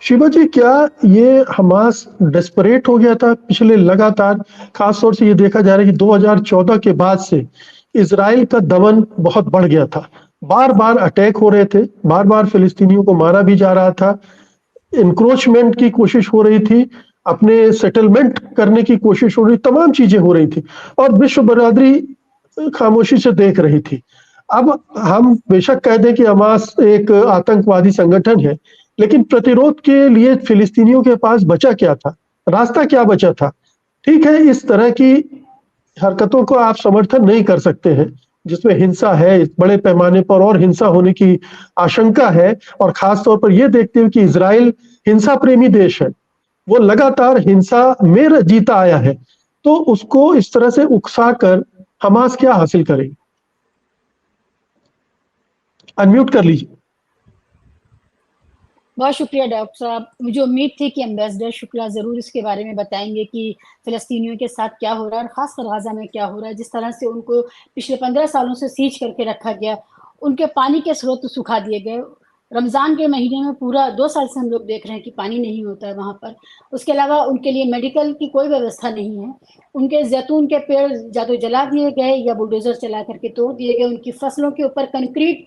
शिवा जी, क्या ये Hamas desperate हो गया था पिछले लगातार? खास तौर से ये देखा जा रहा है कि 2014 के बाद से इजराइल का दमन बहुत बढ़ गया था। बार बार अटैक हो रहे थे, बार बार फिलिस्तीनियों को मारा भी जा रहा था, इंक्रोचमेंट की कोशिश हो रही थी, अपने सेटलमेंट करने की कोशिश हो रही, तमाम चीजें हो रही थी और विश्व बरादरी खामोशी से देख रही थी। अब हम बेशक कह दें कि हमास एक आतंकवादी संगठन है, लेकिन प्रतिरोध के लिए फिलिस्तीनियों के पास बचा क्या था? रास्ता क्या बचा था? ठीक है, इस तरह की हरकतों को आप समर्थन नहीं कर सकते हैं, जिसमें हिंसा है, इस बड़े पैमाने पर और हिंसा होने की आशंका है। और खास तौर पर यह देखते हुए कि इजराइल हिंसा प्रेमी देश है, वो लगातार हिंसा में जीता आया है, तो उसको इस तरह से उकसा कर हमास क्या हासिल करेगी? अनम्यूट कर लीजिए। बहुत शुक्रिया डॉक्टर साहब। मुझे उम्मीद थी कि एम्बेसडर शुक्ला ज़रूर इसके बारे में बताएंगे कि फ़लस्तीनियों के साथ क्या हो रहा है और ख़ासकर गाज़ा में क्या हो रहा है। जिस तरह से उनको पिछले 15 सालों से सीज करके रखा गया, उनके पानी के स्रोत सुखा दिए गए। रमज़ान के महीने में पूरा 2 साल से हम लोग देख रहे हैं कि पानी नहीं होता है वहाँ पर। उसके अलावा उनके लिए मेडिकल की कोई व्यवस्था नहीं है। उनके जैतून के पेड़ या तो जला दिए गए या बुलडोज़र चला करके तोड़ दिए गए। उनकी फसलों के ऊपर कंक्रीट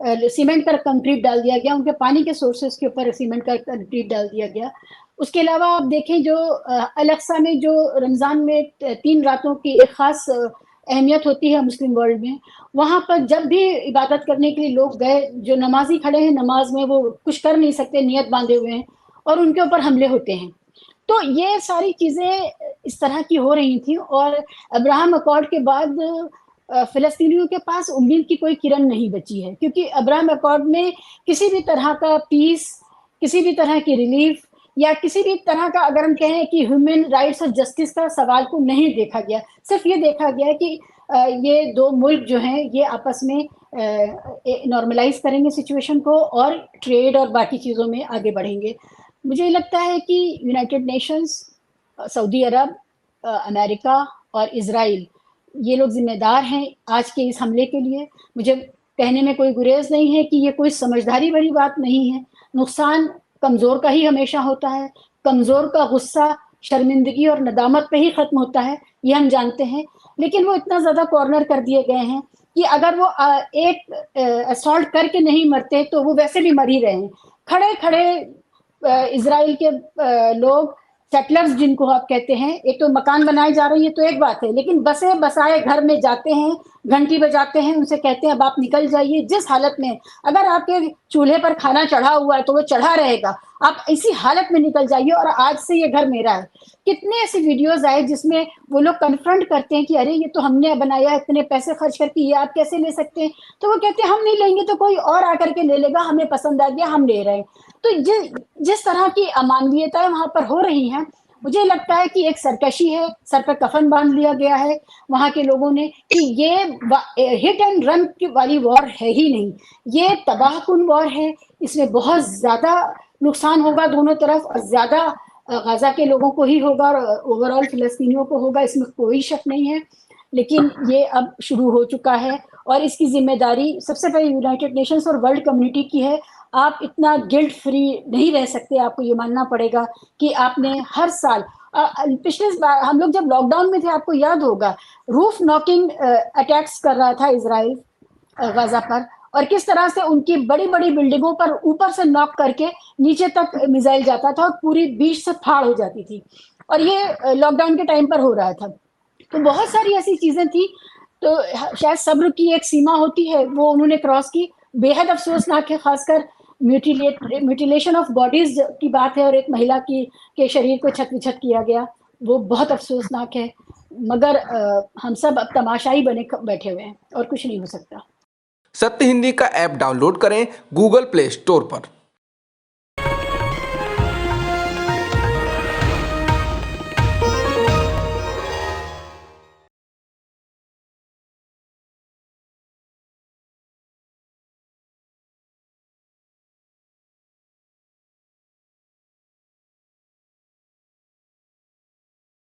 सीमेंट का कंक्रीट डाल दिया गया, उनके पानी के सोर्सेज के ऊपर सीमेंट का कंक्रीट डाल दिया गया। उसके अलावा आप देखें जो अल-अक़सा में जो रमज़ान में 3 रातों की एक ख़ास अहमियत होती है मुस्लिम वर्ल्ड में, वहाँ पर जब भी इबादत करने के लिए लोग गए, जो नमाज़ी खड़े हैं नमाज़ में वो कुछ कर नहीं सकते, नियत बांधे हुए हैं और उनके ऊपर हमले होते हैं। तो ये सारी चीज़ें इस तरह की हो रही थी और अब्राहम अकॉर्ड के बाद फ़लस्तीनियों के पास उम्मीद की कोई किरण नहीं बची है, क्योंकि अब्राहम अकॉर्ड में किसी भी तरह का पीस, किसी भी तरह की रिलीफ या किसी भी तरह का, अगर हम कहें कि ह्यूमन राइट्स और जस्टिस का सवाल को नहीं देखा गया। सिर्फ ये देखा गया कि ये 2 मुल्क जो हैं ये आपस में नॉर्मलाइज़ करेंगे सिचुएशन को और ट्रेड और बाकी चीज़ों में आगे बढ़ेंगे। मुझे लगता है कि यूनाइटेड नेशंस, सऊदी अरब, अमेरिका और इज़राइल, ये लोग ज़िम्मेदार हैं आज के इस हमले के लिए। मुझे कहने में कोई गुरेज़ नहीं है कि ये कोई समझदारी भरी बात नहीं है। नुकसान कमज़ोर का ही हमेशा होता है। कमज़ोर का गुस्सा, शर्मिंदगी और नदामत पे ही ख़त्म होता है, ये हम जानते हैं। लेकिन वो इतना ज़्यादा कॉर्नर कर दिए गए हैं कि अगर वो एक असॉल्ट करके नहीं मरते, तो वो वैसे भी मर ही रहे हैं। खड़े-खड़े इज़राइल के लोग, सेटलर्स जिनको आप कहते हैं, एक तो मकान बनाए जा रहे हैं तो एक बात है, लेकिन बसे-बसाए घर में जाते हैं, घंटी बजाते हैं, उनसे कहते हैं अब आप निकल जाइए। जिस हालत में, अगर आपके चूल्हे पर खाना चढ़ा हुआ है तो वो चढ़ा रहेगा, आप इसी हालत में निकल जाइए और आज से ये घर मेरा है। कितने ऐसे वीडियोज़ आए जिसमें वो लोग कन्फ्रंट करते हैं कि अरे ये तो हमने बनाया है, इतने पैसे खर्च करके, ये आप कैसे ले सकते हैं? तो वो कहते हैं हम नहीं लेंगे तो कोई और आकर के ले लेगा, हमें पसंद आ गया, हम ले रहे हैं। तो जिस तरह की अमानवीयताएँ वहाँ पर हो रही हैं, मुझे लगता है कि एक सरकशी है, सर पे कफ़न बाँध लिया गया है वहाँ के लोगों ने कि ये हिट एंड रन की वाली वॉर है ही नहीं, ये तबाहकुन वॉर है। इसमें बहुत ज़्यादा नुकसान होगा दोनों तरफ और ज़्यादा गाज़ा के लोगों को ही होगा और ओवरऑल फ़लस्तीनियों को होगा, इसमें कोई शक नहीं है। लेकिन ये अब शुरू हो चुका है और इसकी ज़िम्मेदारी सबसे पहले यूनाइटेड नेशंस और वर्ल्ड कम्युनिटी की है। आप इतना गिल्ट फ्री नहीं रह सकते, आपको ये मानना पड़ेगा कि आपने हर साल पिछले बार हम लोग जब लॉकडाउन में थे, आपको याद होगा, रूफ नॉकिंग अटैक्स कर रहा था इज़राइल गाज़ा पर और किस तरह से उनकी बड़ी-बड़ी बिल्डिंगों पर ऊपर से नॉक करके नीचे तक मिसाइल जाता था और पूरी बीच से फाड़ हो जाती थी और ये लॉकडाउन के टाइम पर हो रहा था। तो बहुत सारी ऐसी चीज़ें थी, तो शायद सब्र की एक सीमा होती है, वो उन्होंने क्रॉस की। बेहद अफ़सोसनाक है, ख़ासकर म्यूटिलेशन ऑफ बॉडीज़ की बात है और एक महिला के शरीर को छत-विछत किया गया, वो बहुत अफ़सोसनाक है। मगर हम सब अब तमाशाई बने बैठे हुए हैं और कुछ नहीं हो सकता। सत्य हिंदी का ऐप डाउनलोड करें गूगल प्ले स्टोर पर।